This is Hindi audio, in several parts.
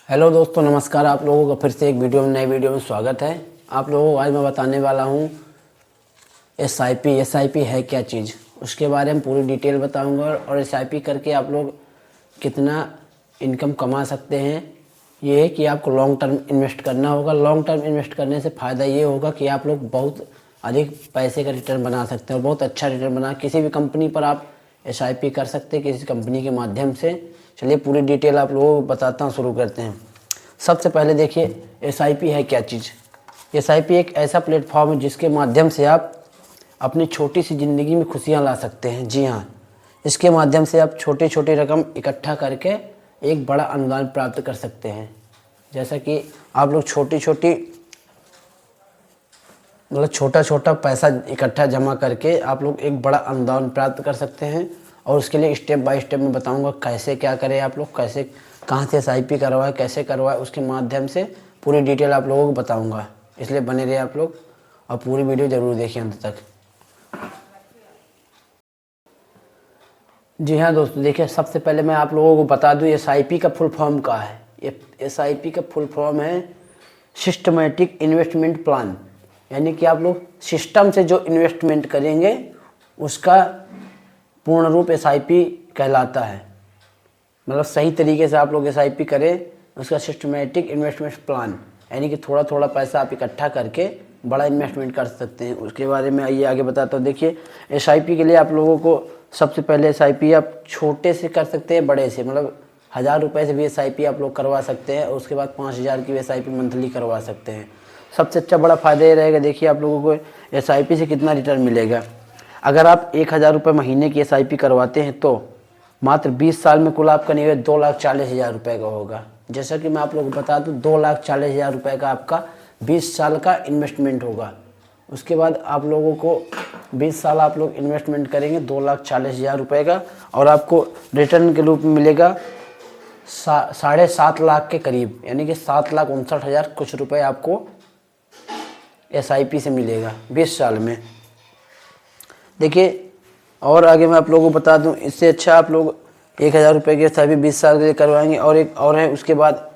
हेलो दोस्तों, नमस्कार। आप लोगों का फिर से एक नई वीडियो में स्वागत है। आप लोगों को आज मैं बताने वाला हूँ एसआईपी है क्या चीज़, उसके बारे में पूरी डिटेल बताऊंगा। और एसआईपी करके आप लोग कितना इनकम कमा सकते हैं। ये है कि आपको लॉन्ग टर्म इन्वेस्ट करना होगा। लॉन्ग टर्म इन्वेस्ट करने से फ़ायदा ये होगा कि आप लोग बहुत अधिक पैसे का रिटर्न बना सकते हैं और बहुत अच्छा रिटर्न बना किसी भी कंपनी पर आप एसआईपी कर सकते हैं, किसी कंपनी के माध्यम से। चलिए पूरी डिटेल आप लोगों को बताता हूँ, शुरू करते हैं। सबसे पहले देखिए एसआईपी है क्या चीज़। एसआईपी एक ऐसा प्लेटफॉर्म है जिसके माध्यम से आप अपनी छोटी सी ज़िंदगी में खुशियाँ ला सकते हैं। जी हाँ, इसके माध्यम से आप छोटी छोटी रकम इकट्ठा करके एक बड़ा अनुदान प्राप्त कर सकते हैं। जैसा कि आप लोग छोटी छोटी मतलब छोटा छोटा पैसा इकट्ठा जमा करके आप लोग एक बड़ा अनुदान प्राप्त कर सकते हैं। और उसके लिए स्टेप बाय स्टेप मैं बताऊंगा कैसे क्या करें, आप लोग कैसे कहाँ से एसआईपी करवाएं, कैसे करवाएं, उसके माध्यम से पूरी डिटेल आप लोगों को बताऊंगा। इसलिए बने रहिए आप लोग और पूरी वीडियो ज़रूर देखिए अंत तक। जी हाँ दोस्तों, देखिए सबसे पहले मैं आप लोगों को बता दूँ एसआईपी का फुल फॉर्म क्या है। ये एसआईपी का फुल फॉर्म है सिस्टमेटिक इन्वेस्टमेंट प्लान। यानी कि आप लोग सिस्टम से जो इन्वेस्टमेंट करेंगे उसका पूर्ण रूप एसआईपी कहलाता है। मतलब सही तरीके से आप लोग एसआईपी करें, उसका सिस्टमेटिक इन्वेस्टमेंट प्लान, यानी कि थोड़ा थोड़ा पैसा आप इकट्ठा करके बड़ा इन्वेस्टमेंट कर सकते हैं। उसके बारे में आइए आगे बताता हूँ। देखिए एसआईपी के लिए आप लोगों को सबसे पहले एसआईपी आप छोटे से कर सकते हैं, बड़े से, मतलब 1000 रुपये से भी एसआईपी आप लोग करवा सकते हैं। और उसके बाद 5000 की एसआईपी मंथली करवा सकते हैं। सबसे अच्छा बड़ा फ़ायदा ये रहेगा, देखिए आप लोगों को एसआईपी से कितना रिटर्न मिलेगा। अगर आप 1000 रुपये महीने की एसआईपी करवाते हैं तो मात्र 20 साल में कुल आपका निवेश 2,40,000 रुपये का होगा। जैसा कि मैं आप लोगों को बता दूँ 2,40,000 रुपये का आपका 20 साल का इन्वेस्टमेंट होगा। उसके बाद आप लोगों को 20 साल आप लोग इन्वेस्टमेंट करेंगे 2,40,000 रुपये का, और आपको रिटर्न के रूप में मिलेगा 7.5 लाख के करीब, यानी कि 7,59,000 कुछ रुपये आपको एसआईपी से मिलेगा 20 साल में। देखिए और आगे मैं आप लोगों को बता दूं, इससे अच्छा आप लोग 1000 रुपये की एसआईपी 20 साल के लिए करवाएंगे। और एक और है, उसके बाद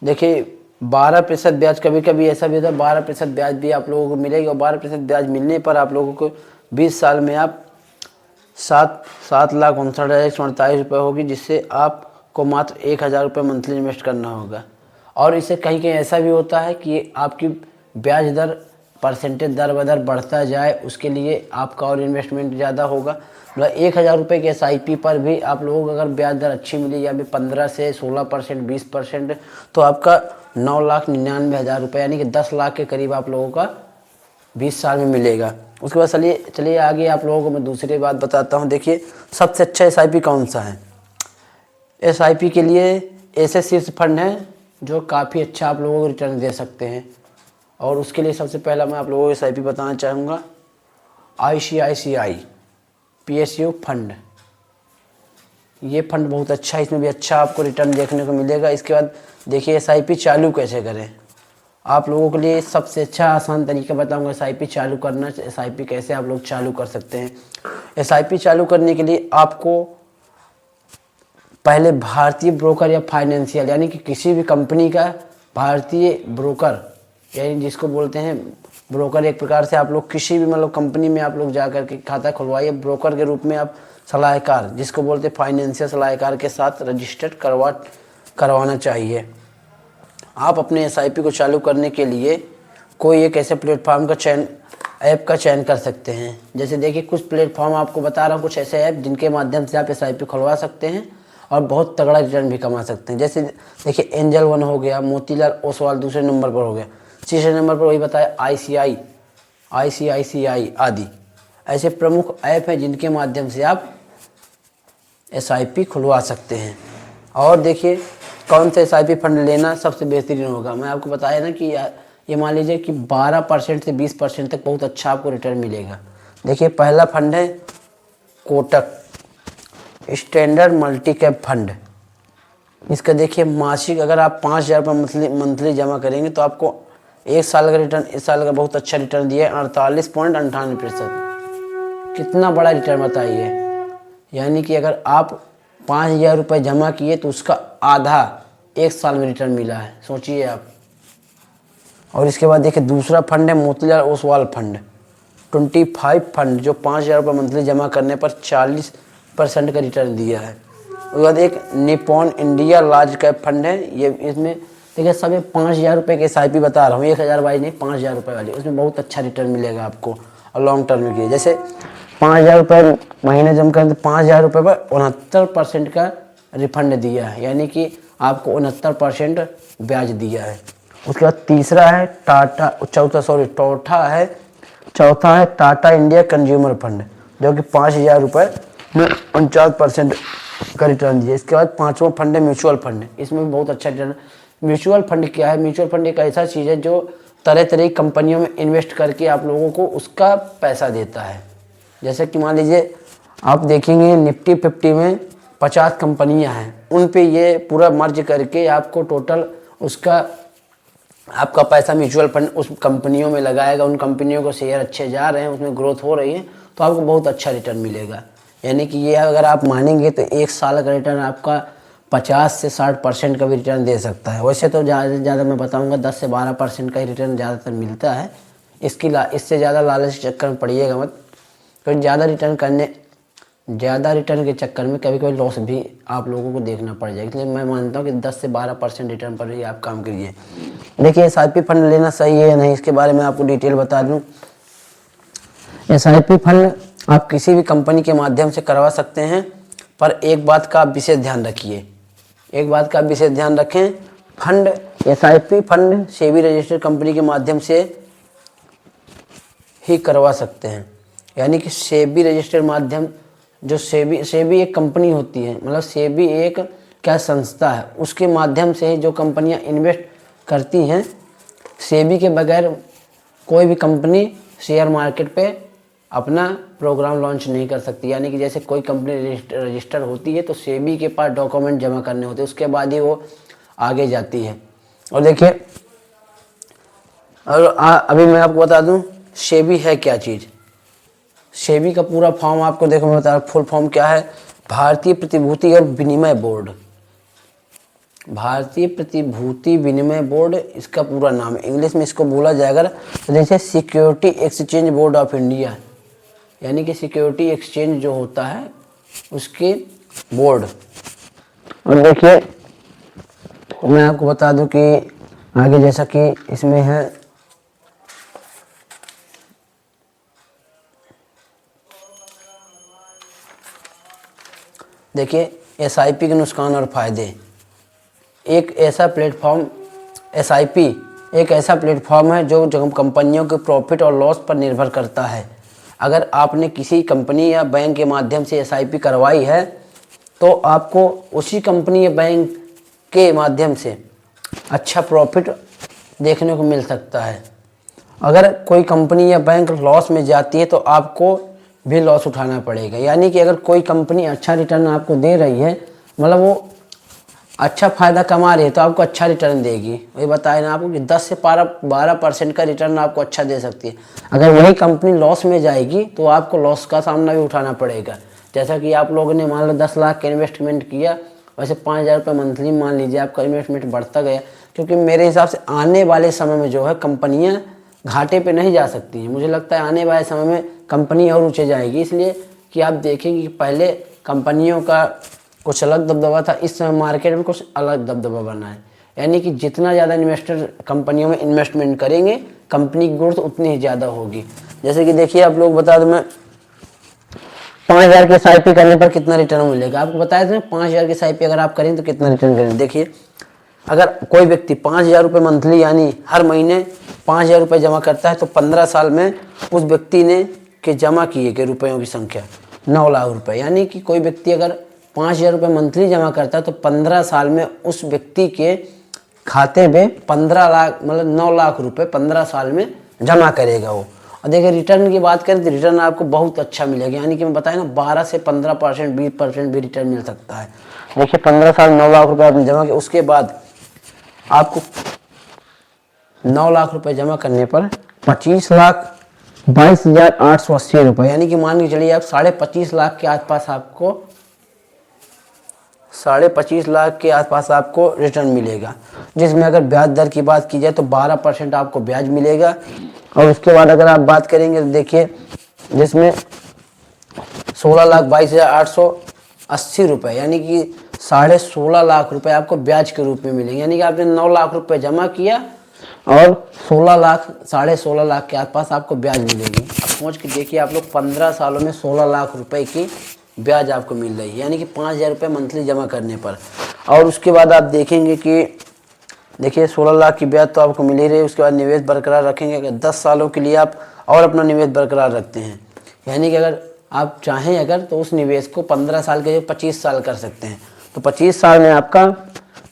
देखिए 12% ब्याज, कभी कभी ऐसा भी होता है 12% ब्याज भी आप लोगों को मिलेगी। और 12% ब्याज मिलने पर आप लोगों को 20 साल में आप 7,59,148 रुपये होगी, जिससे आपको मात्र 1000 रुपये मंथली इन्वेस्ट करना होगा। और इससे कहीं कहीं ऐसा भी होता है कि आपकी ब्याज दर परसेंटेज दर ब दर बढ़ता जाए, उसके लिए आपका और इन्वेस्टमेंट ज़्यादा होगा। मतलब 1000 रुपये के एसआईपी पर भी आप लोगों को अगर ब्याज दर अच्छी मिली, या भी 15 से 16%, 20%, तो आपका 9,99,000 रुपये, यानी कि 10 लाख के करीब आप लोगों का 20 साल में मिलेगा। उसके बाद चलिए आगे आप लोगों को मैं दूसरी बात बताता हूँ। देखिए सबसे अच्छा एसआईपी कौन सा है। एसआईपी के लिए ऐसे शीर्ष फंड हैं जो काफ़ी अच्छा आप लोगों को रिटर्न दे सकते हैं। और उसके लिए सबसे पहला मैं आप लोगों को एसआईपी बताना चाहूँगा ICICI PSU फंड। ये फंड बहुत अच्छा है, इसमें भी अच्छा आपको रिटर्न देखने को मिलेगा। इसके बाद देखिए एसआईपी चालू कैसे करें। आप लोगों के लिए सबसे अच्छा आसान तरीका बताऊंगा एसआईपी चालू करना। एसआईपी कैसे आप लोग चालू कर सकते हैं। एसआईपी चालू करने के लिए आपको पहले भारतीय ब्रोकर या फाइनेंशियल, यानी कि किसी भी कंपनी का भारतीय ब्रोकर, यानी जिसको बोलते हैं ब्रोकर, एक प्रकार से आप लोग किसी भी मतलब कंपनी में आप लोग जा कर के खाता खुलवाइए। ब्रोकर के रूप में आप सलाहकार, जिसको बोलते हैं फाइनेंशियल सलाहकार, के साथ रजिस्टर्ड करवाना चाहिए। आप अपने एसआईपी को चालू करने के लिए कोई एक ऐसे प्लेटफॉर्म का ऐप का चयन कर सकते हैं। जैसे देखिए कुछ प्लेटफॉर्म आपको बता रहा हूँ, कुछ ऐसे ऐप जिनके माध्यम से आप एसआईपी खुलवा सकते हैं और बहुत तगड़ा रिटर्न भी कमा सकते हैं। जैसे देखिए एंजल वन हो गया, मोतीलाल ओसवाल दूसरे नंबर पर हो गया, तीसरे नंबर पर वही बताया ICICI आदि। ऐसे प्रमुख ऐप हैं जिनके माध्यम से आप एसआईपी खुलवा सकते हैं। और देखिए कौन सा एसआईपी फंड लेना सबसे बेहतरीन होगा। मैं आपको बताया ना कि ये मान लीजिए कि 12% से 20% तक बहुत अच्छा आपको रिटर्न मिलेगा। देखिए पहला फंड है Kotak standard multi cap fund. इसका देखिए मासिक अगर आप 5000 रुपये मंथली जमा करेंगे तो आपको 1 साल का रिटर्न, इस साल का बहुत अच्छा रिटर्न दिया है 48.98%। कितना बड़ा रिटर्न बताइए। यानी कि अगर आप 5000 रुपये जमा किए तो उसका आधा 1 साल में रिटर्न मिला है, सोचिए आप। और इसके बाद देखिए दूसरा फंड है मोतीलाल ओसवाल फंड 25 फंड, जो 5,000 रुपये मंथली जमा करने पर 40% का रिटर्न दिया है। उसके बाद एक Nippon India large cap fund है, ये इसमें देखिए सब 5,000 रुपये के SIP बता रहा हूँ, 1,000 वाइज नहीं, 5,000 रुपये वाली, उसमें बहुत अच्छा रिटर्न मिलेगा आपको और लॉन्ग टर्म के। जैसे 5,000 रुपये महीने जमा करें तो 5,000 रुपये पर 69% का रिफंड दिया है, यानी कि आपको 69% ब्याज दिया है। उसके बाद तीसरा है चौथा है टाटा इंडिया कंज्यूमर फंड, जो कि 5,000 रुपये में 49% का रिटर्न दिया। इसके बाद पांचवा फंड है म्यूचुअल फंड, इसमें भी बहुत अच्छा रिटर्न। म्यूचुअल फंड क्या है? म्यूचुअल फंड एक ऐसा चीज़ है जो तरह तरह की कंपनियों में इन्वेस्ट करके आप लोगों को उसका पैसा देता है। जैसे कि मान लीजिए आप देखेंगे निफ्टी 50 में 50 कंपनियां हैं, उन पे ये पूरा मर्ज करके आपको टोटल उसका आपका पैसा म्यूचुअल फंड उस कंपनियों में लगाएगा। उन कंपनियों को शेयर अच्छे जा रहे हैं, उसमें ग्रोथ हो रही है, तो आपको बहुत अच्छा रिटर्न मिलेगा। यानी कि ये अगर आप मानेंगे तो 1 साल का रिटर्न आपका 50 से 60% का भी रिटर्न दे सकता है। वैसे तो ज़्यादा से ज़्यादा मैं बताऊंगा 10 से 12% का ही रिटर्न ज़्यादातर मिलता है। इससे ज़्यादा लालच के चक्कर में पड़िएगा मत, क्योंकि ज़्यादा रिटर्न के चक्कर में कभी कभी लॉस भी आप लोगों को देखना पड़ जाएगा। इसलिए मैं मानता हूँ कि 10 से 12% रिटर्न पर ही आप काम करिए। देखिए SIP फंड लेना सही है या नहीं, इसके बारे में आपको डिटेल बता दूँ। SIP फंड आप किसी भी कंपनी के माध्यम से करवा सकते हैं, पर एक बात का आप विशेष ध्यान रखें, fund SIP fund SEBI registered company के माध्यम से ही करवा सकते हैं। यानी कि सेबी रजिस्टर्ड माध्यम, जो सेबी एक कंपनी होती है, मतलब सेबी एक क्या संस्था है, उसके माध्यम से ही जो कंपनियां इन्वेस्ट करती हैं, सेबी के बगैर कोई भी कंपनी शेयर मार्केट पे अपना प्रोग्राम लॉन्च नहीं कर सकती। यानी कि जैसे कोई कंपनी रजिस्टर होती है तो सेबी के पास डॉक्यूमेंट जमा करने होते हैं, उसके बाद ही वो आगे जाती है। और देखिए अभी मैं आपको बता दूं सेबी है क्या चीज़। सेबी का पूरा फॉर्म आपको देखो मैं बता रहा हूं, फुल फॉर्म क्या है? भारतीय प्रतिभूति और विनिमय बोर्ड। भारतीय प्रतिभूति विनिमय बोर्ड इसका पूरा नाम है। इंग्लिश में इसको बोला जाएगा तो जैसे security exchange board of India, यानी कि सिक्योरिटी एक्सचेंज जो होता है उसके बोर्ड। और देखिए मैं आपको बता दूं कि आगे जैसा कि इसमें है, देखिए SIP के नुकसान और फायदे। एक ऐसा प्लेटफॉर्म SIP एक ऐसा प्लेटफॉर्म है जो कंपनियों के प्रॉफिट और लॉस पर निर्भर करता है। अगर आपने किसी कंपनी या बैंक के माध्यम से SIP करवाई है तो आपको उसी कंपनी या बैंक के माध्यम से अच्छा प्रॉफिट देखने को मिल सकता है। अगर कोई कंपनी या बैंक लॉस में जाती है तो आपको भी लॉस उठाना पड़ेगा। यानी कि अगर कोई कंपनी अच्छा रिटर्न आपको दे रही है, मतलब वो अच्छा फ़ायदा कमा रही है, तो आपको अच्छा रिटर्न देगी। वही बताया ना आपको कि 10 से 12% का रिटर्न आपको अच्छा दे सकती है। अगर वही कंपनी लॉस में जाएगी तो आपको लॉस का सामना भी उठाना पड़ेगा। जैसा कि आप लोगों ने मान लो 10 लाख का इन्वेस्टमेंट किया, वैसे 5,000 रुपये मंथली मान लीजिए आपका इन्वेस्टमेंट बढ़ता गया, क्योंकि मेरे हिसाब से आने वाले समय में जो है कंपनियाँ घाटे पे नहीं जा सकती हैं। मुझे लगता है आने वाले समय में कंपनी और ऊँचे जाएगी, इसलिए कि आप देखेंगे कि पहले कंपनियों का कुछ अलग दबदबा था, इस समय मार्केट में कुछ अलग दबदबा बना है। यानी कि जितना ज़्यादा इन्वेस्टर कंपनियों में इन्वेस्टमेंट करेंगे, कंपनी की ग्रोथ उतनी ही ज़्यादा होगी। जैसे कि देखिए आप लोग बता दूं, मैं 5,000 के SIP करने पर कितना रिटर्न मिलेगा आपको बताया था। 5,000 के SIP अगर आप करें तो कितना रिटर्न करें। देखिए अगर कोई व्यक्ति 5,000 रुपये मंथली यानी हर महीने 5,000 रुपये जमा करता है तो 15 साल में उस व्यक्ति ने के जमा किए गए रुपयों की संख्या 9 लाख रुपये। यानी कि कोई व्यक्ति अगर 5,000 रुपये मंथली जमा करता है तो 15 साल में उस व्यक्ति के खाते में 15 लाख मतलब 9 लाख रुपये 15 साल में जमा करेगा वो। और देखिए रिटर्न की बात करें तो रिटर्न आपको बहुत अच्छा मिलेगा। यानी कि मैं बताया ना 12 से 15% 20% भी रिटर्न मिल सकता है। देखिए 15 साल 9 लाख रुपये आपने जमा किया, उसके बाद आपको 9 लाख रुपए जमा करने पर 25,22,880 रुपये, यानी कि मान के चलिए आप 25.5 लाख के आसपास आपको 25.5 लाख के आसपास आपको रिटर्न मिलेगा, जिसमें अगर ब्याज दर की बात की जाए तो 12% आपको ब्याज मिलेगा। और उसके बाद अगर आप बात करेंगे तो देखिए जिसमें 16,22,880 रुपये यानी कि 16.5 लाख रुपए आपको ब्याज के रूप में मिलेंगे। यानी कि आपने 9 लाख रुपए जमा किया और 16 लाख के आसपास आपको ब्याज मिलेगी। अब सोच के देखिए आप लोग 15 सालों में 16 लाख रुपए की ब्याज आपको मिल रही है, यानी कि 5,000 रुपये मंथली जमा करने पर। और उसके बाद आप देखेंगे कि देखिए 16 लाख की ब्याज तो आपको मिल ही रही है। उसके बाद निवेश बरकरार रखेंगे, अगर 10 सालों के लिए आप और अपना निवेश बरकरार रखते हैं, यानी कि अगर आप चाहें अगर तो उस निवेश को 15 साल के 25 साल कर सकते हैं, तो 25 साल में आपका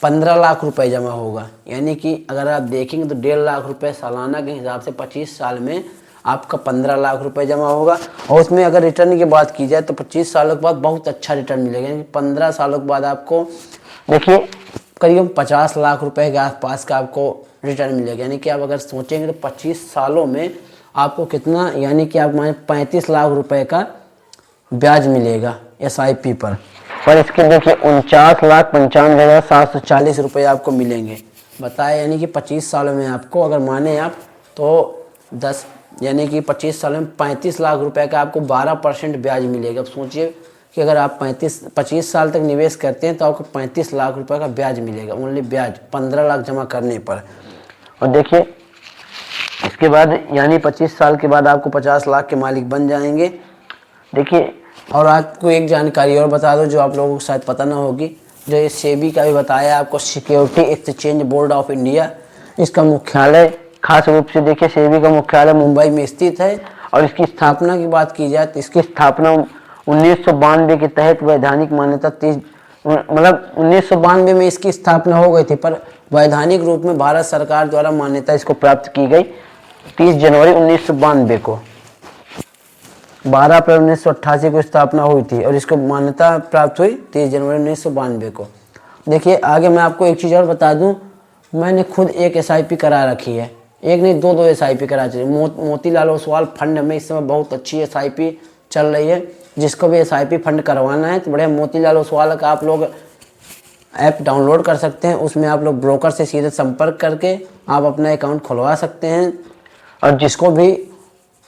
15 लाख रुपए जमा होगा। यानी कि अगर आप देखेंगे तो 1.5 लाख रुपए सालाना के हिसाब से 25 साल में आपका 15 लाख रुपए जमा होगा। और उसमें अगर रिटर्न की बात की जाए तो 25 सालों के बाद बहुत अच्छा रिटर्न मिलेगा। यानी 15 सालों के बाद आपको देखिए करीब 50 लाख रुपए के आसपास का आपको रिटर्न मिलेगा। यानी कि आप अगर सोचेंगे तो 25 सालों में आपको कितना, यानी कि आप माने 35 लाख रुपए का ब्याज मिलेगा SIP पर। और इसके देखिए 49,95,740 रुपये आपको मिलेंगे, बताए। यानी कि 25 सालों में आपको अगर माने आप तो 10 यानी कि 25 सालों में 35 लाख रुपए का आपको 12% ब्याज मिलेगा। अब सोचिए कि अगर आप 25 साल तक निवेश करते हैं तो आपको 35 लाख रुपए का ब्याज मिलेगा, ओनली ब्याज 15 लाख जमा करने पर। और देखिए इसके बाद यानी 25 साल के बाद आपको 50 लाख के मालिक बन जाएंगे। देखिए और आपको एक जानकारी और बता दो जो आप लोगों को शायद पता ना होगी, जो ये सेबी का भी बताया आपको, security exchange board of India, इसका मुख्यालय खास रूप से देखिए सेबी का मुख्यालय मुंबई में स्थित है। और इसकी स्थापना की बात की जाए तो इसकी स्थापना 1992 के तहत वैधानिक मान्यता 1992 में इसकी स्थापना हो गई थी, पर वैधानिक रूप में भारत सरकार द्वारा मान्यता इसको प्राप्त की गई 30 जनवरी 1992 को। 12 अप्रैल 1988 को स्थापना हुई थी और इसको मान्यता प्राप्त हुई 30 जनवरी 1992 को। देखिए आगे मैं आपको एक चीज़ और बता दूं, मैंने खुद एक SIP करा रखी है, एक नहीं दो SIP करा रही है। मोतीलाल ओसवाल फंड में इस समय बहुत अच्छी SIP चल रही है। जिसको भी SIP फंड करवाना है तो बड़े मोतीलाल ओसवाल का आप लोग ऐप डाउनलोड कर सकते हैं, उसमें आप लोग ब्रोकर से सीधे संपर्क करके आप अपना अकाउंट खुलवा सकते हैं। और जिसको भी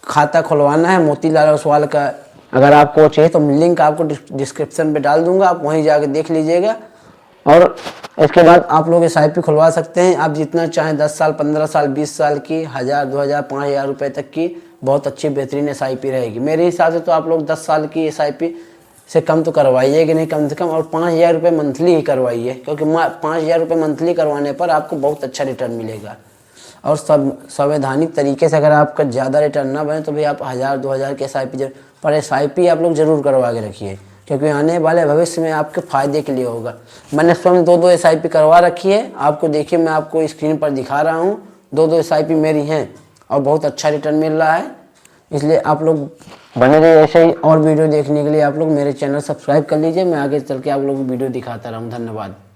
खाता खुलवाना है मोतीलाल ओसवाल का, अगर आपको चाहिए तो लिंक आपको डिस्क्रिप्शन में डाल दूंगा, आप वहीं जाके देख लीजिएगा। और इसके बाद आप लोग SIP खुलवा सकते हैं, आप जितना चाहें 10 साल 15 साल 20 साल की 1000 2000 5000 रुपये तक की बहुत अच्छी बेहतरीन SIP रहेगी। मेरे हिसाब से तो आप लोग 10 साल की SIP से कम तो करवाइए कि नहीं, कम से कम, और 5000 रुपये मंथली ही करवाइए, क्योंकि 5000 रुपये मंथली करवाने पर आपको बहुत अच्छा रिटर्न मिलेगा। और संवैधानिक तरीके से अगर आपका ज़्यादा रिटर्न ना बने तो भी आप 1000 2000 के SIP पर SIP आप लोग ज़रूर करवा के रखिए, क्योंकि आने वाले भविष्य में आपके फ़ायदे के लिए होगा। मैंने स्वयं 2 SIP करवा रखी है, आपको देखिए मैं आपको स्क्रीन पर दिखा रहा हूँ। 2 SIP मेरी हैं और बहुत अच्छा रिटर्न मिल रहा है। इसलिए आप लोग बने रहिए ऐसे ही, और वीडियो देखने के लिए आप लोग मेरे चैनल सब्सक्राइब कर लीजिए। मैं आगे चल के आप लोगों को वीडियो दिखाता रहूँ। धन्यवाद।